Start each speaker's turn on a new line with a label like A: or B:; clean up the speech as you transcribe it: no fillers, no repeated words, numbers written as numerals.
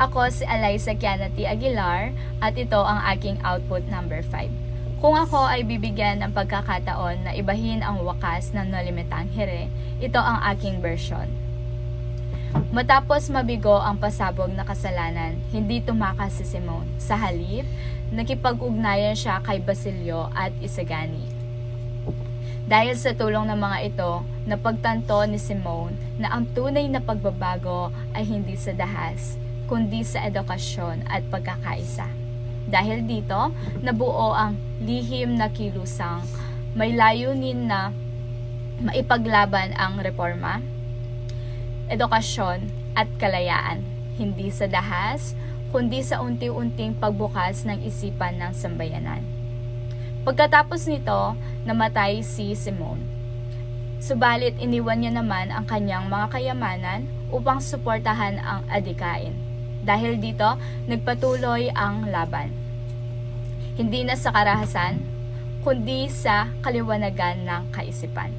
A: Ako si Eliza Kianati Aguilar at ito ang aking output number 5. Kung ako ay bibigyan ng pagkakataon na ibahin ang wakas ng No Limitang Here, ito ang aking version. Matapos mabigo ang pasabog na kasalanan, hindi tumakas si Simone. Sa halip, nakipag-ugnayan siya kay Basilio at Isagani. Dahil sa tulong ng mga ito, napagtanto ni Simone na ang tunay na pagbabago ay hindi sa dahas, kundi sa edukasyon at pagkakaisa. Dahil dito, nabuo ang lihim na kilusang may layunin na maipaglaban ang reforma, edukasyon at kalayaan, hindi sa dahas, kundi sa unti-unting pagbukas ng isipan ng sambayanan. Pagkatapos nito, namatay si Simone. Subalit iniwan niya naman ang kanyang mga kayamanan upang suportahan ang adikain. Dahil dito, nagpatuloy ang laban. Hindi na sa karahasan, kundi sa kaliwanagan ng kaisipan.